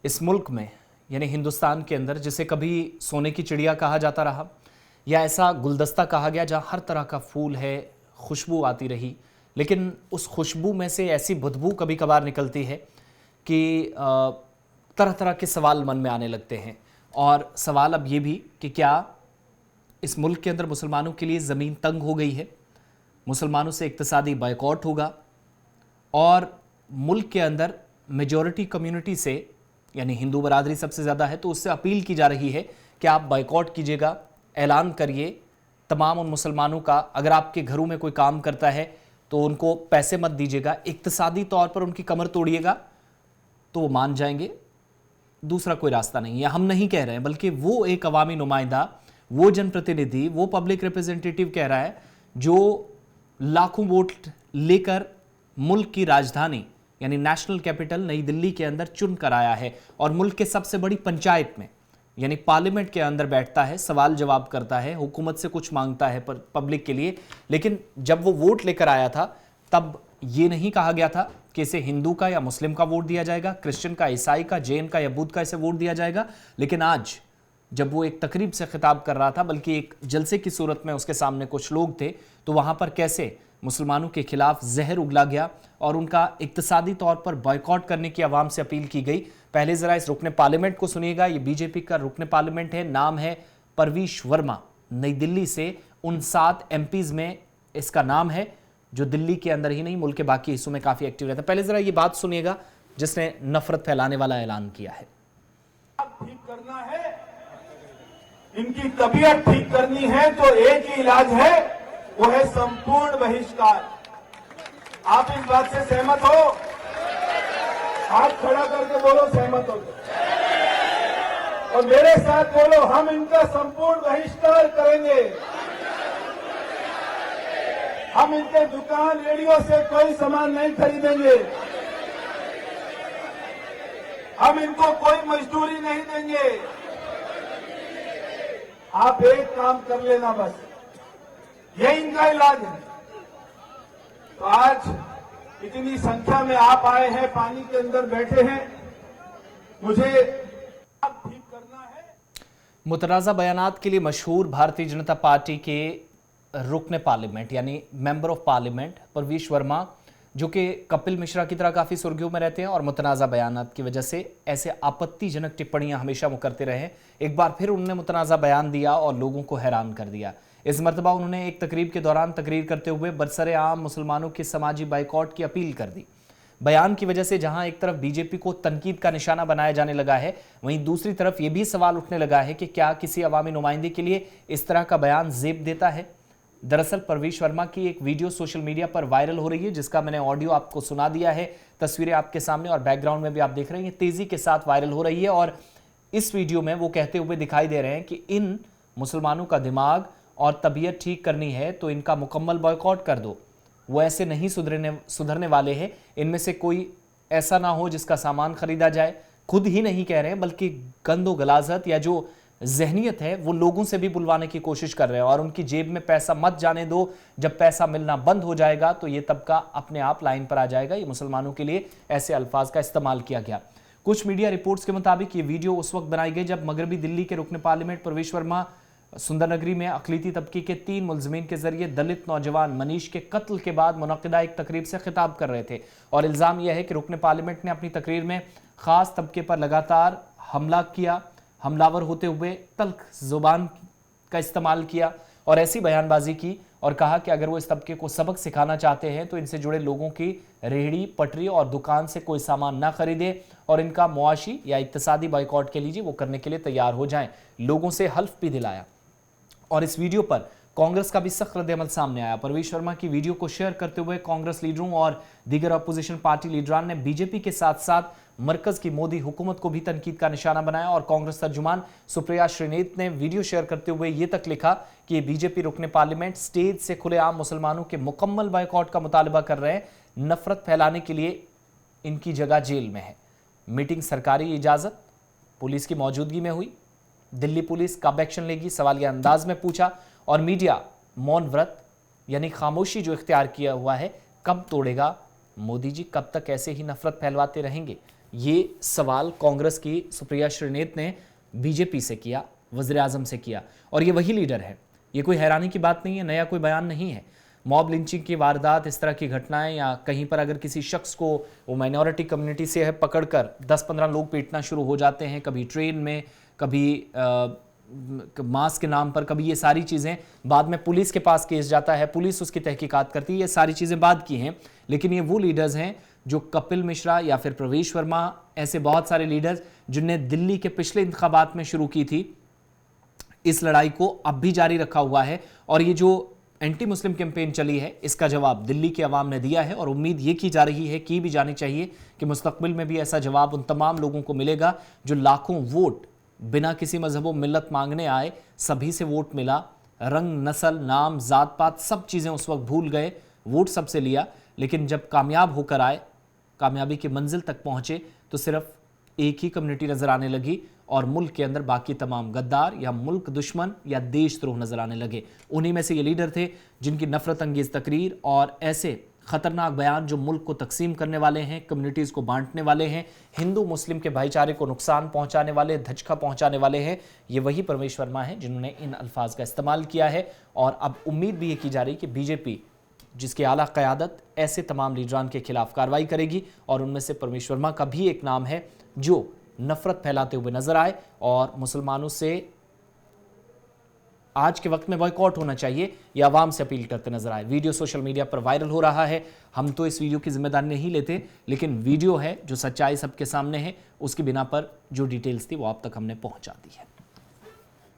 इस मुल्क में यानी हिंदुस्तान के अंदर जिसे कभी सोने की चिड़िया कहा जाता रहा या ऐसा गुलदस्ता कहा गया जहाँ हर तरह का फूल है, खुशबू आती रही, लेकिन उस खुशबू में से ऐसी बदबू कभी कभार निकलती है कि तरह तरह के सवाल मन में आने लगते हैं। और सवाल अब ये भी कि क्या इस मुल्क के अंदर मुसलमानों के लिए ज़मीन तंग हो गई है, मुसलमानों से इक्तिसादी बायकॉट होगा और मुल्क के अंदर मेजॉरिटी कम्युनिटी से यानी हिंदू बरादरी सबसे ज़्यादा है तो उससे अपील की जा रही है कि आप बायकॉट कीजिएगा, ऐलान करिए तमाम उन मुसलमानों का, अगर आपके घरों में कोई काम करता है तो उनको पैसे मत दीजिएगा, इक्तिसादी तौर पर उनकी कमर तोड़िएगा तो वो मान जाएंगे। दूसरा कोई रास्ता नहीं है। हम नहीं कह रहे हैं, बल्कि वो एक अवामी नुमाइंदा, वो जनप्रतिनिधि, वो पब्लिक रिप्रेजेंटेटिव कह रहा है जो लाखों वोट लेकर मुल्क की राजधानी यानी नेशनल कैपिटल नई दिल्ली के अंदर चुन कर आया है और मुल्क के सबसे बड़ी पंचायत में यानी पार्लियामेंट के अंदर बैठता है, सवाल जवाब करता है, हुकूमत से कुछ मांगता है पब्लिक के लिए। लेकिन जब वो वोट लेकर आया था तब ये नहीं कहा गया था कि इसे हिंदू का या मुस्लिम का वोट दिया जाएगा, क्रिश्चियन का, ईसाई का, जैन का या बुद्ध का इसे वोट दिया जाएगा। लेकिन आज जब वो एक तकरीब से खिताब कर रहा था, बल्कि एक जलसे की सूरत में उसके सामने कुछ लोग थे, तो वहां पर कैसे मुसलमानों के खिलाफ जहर उगला गया और उनका इक्तिसादी तौर पर बॉयकॉट करने की आवाम से अपील की गई। पहले जरा इस रुकने पार्लियामेंट को सुनिएगा। ये बीजेपी का रुकने पार्लियामेंट है, नाम है परवेश वर्मा, नई दिल्ली से 59 एमपीज में इसका नाम है, जो दिल्ली के अंदर ही नहीं मुल्क के बाकी हिस्सों में काफी एक्टिव रहता है। पहले जरा ये बात सुनिएगा जिसने नफरत फैलाने वाला ऐलान किया है। ठीक करना है, इनकी तबीयत ठीक करनी है तो एक ही इलाज है, वो है संपूर्ण बहिष्कार। आप इस बात से सहमत हो? हाथ खड़ा करके बोलो सहमत हो और मेरे साथ बोलो, हम इनका संपूर्ण बहिष्कार करेंगे। हम इनके दुकान रेडियो से कोई सामान नहीं खरीदेंगे, हम इनको कोई मजदूरी नहीं देंगे। आप एक काम कर लेना, बस यही इनका इलाज है। तो आज इतनी संख्या में आप आए हैं, पानी के अंदर बैठे हैं, मुझे आप ठीक करना है। मुतनाज़ा बयानात के लिए मशहूर भारतीय जनता पार्टी के रुकने पार्लियामेंट यानी मेंबर ऑफ पार्लियामेंट परवेश वर्मा, जो कि कपिल मिश्रा की तरह काफ़ी सुर्खियों में रहते हैं और मुतनाज़ा बयानात की वजह से ऐसे आपत्तिजनक टिप्पणियां हमेशा वो करते रहे, एक बार फिर उन्होंने मुतनाज़ा बयान दिया और लोगों को हैरान कर दिया। इस मरतबा उन्होंने एक तकरीब के दौरान तकरीर करते हुए बरसरे आम मुसलमानों के समाजी बाइकॉट की अपील कर दी। बयान की वजह से जहां एक तरफ बीजेपी को तनकीद का निशाना बनाया जाने लगा है, वहीं दूसरी तरफ यह भी सवाल उठने लगा है कि क्या किसी अवामी नुमाइंदे के लिए इस तरह का बयान जेब देता है। दरअसल परवेश वर्मा की एक वीडियो सोशल मीडिया पर वायरल हो रही है, जिसका मैंने ऑडियो आपको सुना दिया है, तस्वीरें आपके सामने और बैकग्राउंड में भी आप देख रहे हैं, तेजी के साथ वायरल हो रही है। और इस वीडियो में वो कहते हुए दिखाई दे रहे हैं कि इन मुसलमानों का दिमाग और तबीयत ठीक करनी है तो इनका मुकम्मल बॉयकॉट कर दो। वो ऐसे नहीं सुधरने वाले हैं, इनमें से कोई ऐसा ना हो जिसका सामान खरीदा जाए। खुद ही नहीं कह रहे हैं, बल्कि गंदो गलाजत या जो जहनियत है वो लोगों से भी बुलवाने की कोशिश कर रहे हैं। और उनकी जेब में पैसा मत जाने दो, जब पैसा मिलना बंद हो जाएगा तो ये तबका अपने आप लाइन पर आ जाएगा। ये मुसलमानों के लिए ऐसे अल्फाज का इस्तेमाल किया गया। कुछ मीडिया रिपोर्ट्स के मुताबिक ये वीडियो उस वक्त बनाई गई जब मगरबी दिल्ली के रुकने पार्लियामेंट परवेश वर्मा सुंदरनगरी में अकलीती तबके के 3 मुलजमीन के जरिए दलित नौजवान मनीष के कत्ल के बाद मुनक्किदा एक तकरीब से खिताब कर रहे थे। और इल्ज़ाम यह है कि रुकने पार्लियामेंट ने अपनी तकरीर में खास तबके पर लगातार हमला किया, हमलावर होते हुए तल्ख जुबान का इस्तेमाल किया और ऐसी बयानबाजी की और कहा कि अगर वो इस तबके को सबक सिखाना चाहते हैं तो इनसे जुड़े लोगों की रेहड़ी, पटरी और दुकान से कोई सामान ना खरीदे और इनका मुआशी या इक्तिसादी बाइकॉट के लीजिए वो करने के लिए तैयार हो जाएं। लोगों से हल्फ भी दिलाया। और इस वीडियो पर कांग्रेस का भी सख्त रद्द-ए-अमल सामने आया। परवेश वर्मा की वीडियो को शेयर करते हुए कांग्रेस लीडरों और दीगर अपोजिशन पार्टी लीडरान ने बीजेपी के साथ साथ मरकज की मोदी हुकूमत को भी तनकीद का निशाना बनाया। और कांग्रेस तर्जुमान सुप्रिया श्रीनेत ने वीडियो शेयर करते हुए ये तक लिखा कि ये बीजेपी रुकने पार्लियामेंट स्टेज से खुलेआम मुसलमानों के मुकम्मल बाइकॉट का मुतालबा कर रहे हैं। नफरत फैलाने के लिए इनकी जगह जेल में है। मीटिंग सरकारी इजाजत पुलिस की मौजूदगी में हुई। दिल्ली पुलिस कब एक्शन लेगी, सवालिया अंदाज में पूछा। और मीडिया मौन व्रत यानी खामोशी जो इख्तियार किया हुआ है कब तोड़ेगा मोदी जी, कब तक ऐसे ही नफरत फैलवाते रहेंगे। ये सवाल कांग्रेस की सुप्रिया श्रीनेत ने बीजेपी से किया, वज़ीर-ए-आज़म से किया, और ये वही लीडर है। ये कोई हैरानी की बात नहीं है, नया कोई बयान नहीं है। मॉब लिंचिंग की वारदात, इस तरह की घटनाएं, या कहीं पर अगर किसी शख्स को, वो माइनॉरिटी कम्युनिटी से है, पकड़कर 10-15 लोग पीटना शुरू हो जाते हैं, कभी ट्रेन में, कभी मास के नाम पर, कभी ये सारी चीज़ें, बाद में पुलिस के पास केस जाता है, पुलिस उसकी तहकीकात करती है, ये सारी चीज़ें बाद की हैं। लेकिन ये वो लीडर्स हैं जो कपिल मिश्रा या फिर प्रवेश वर्मा, ऐसे बहुत सारे लीडर्स जिनने दिल्ली के पिछले इंतखाबात में शुरू की थी इस लड़ाई को, अब भी जारी रखा हुआ है। और ये जो एंटी मुस्लिम कैंपेन चली है, इसका जवाब दिल्ली की आवाम ने दिया है, और उम्मीद ये की जा रही है, की भी जानी चाहिए कि मुस्तकबिल में भी ऐसा जवाब उन तमाम लोगों को मिलेगा जो लाखों वोट बिना किसी मजहब व मिल्लत मांगने आए, सभी से वोट मिला, रंग, नस्ल, नाम, जात पात सब चीज़ें उस वक्त भूल गए, वोट सबसे लिया, लेकिन जब कामयाब होकर आए, कामयाबी की मंजिल तक पहुंचे, तो सिर्फ एक ही कम्युनिटी नजर आने लगी, और मुल्क के अंदर बाकी तमाम गद्दार या मुल्क दुश्मन या देशद्रोह नजर आने लगे। उन्हीं में से ये लीडर थे जिनकी नफरत अंगेज तकरीर और ऐसे खतरनाक बयान जो मुल्क को तकसीम करने वाले हैं, कम्युनिटीज़ को बांटने वाले हैं, हिंदू मुस्लिम के भाईचारे को नुकसान पहुंचाने वाले, धचका पहुंचाने वाले हैं, ये वही प्रवेश वर्मा हैं जिन्होंने इन अल्फाज का इस्तेमाल किया है। और अब उम्मीद भी ये की जा रही कि बीजेपी, जिसकी आला क़यादत ऐसे तमाम लीडरान के खिलाफ कार्रवाई करेगी, और उनमें से प्रवेश वर्मा का भी एक नाम है जो नफरत फैलाते हुए नजर आए, और मुसलमानों से आज के वक्त में बॉयकॉट होना चाहिए, यह आवाम से अपील करते नजर आए। वीडियो सोशल मीडिया पर वायरल हो रहा है, हम तो इस वीडियो की जिम्मेदारी नहीं लेते, लेकिन वीडियो है जो सच्चाई सबके सामने है, उसकी बिना पर जो डिटेल्स थी वो आप तक हमने पहुंचा दी है।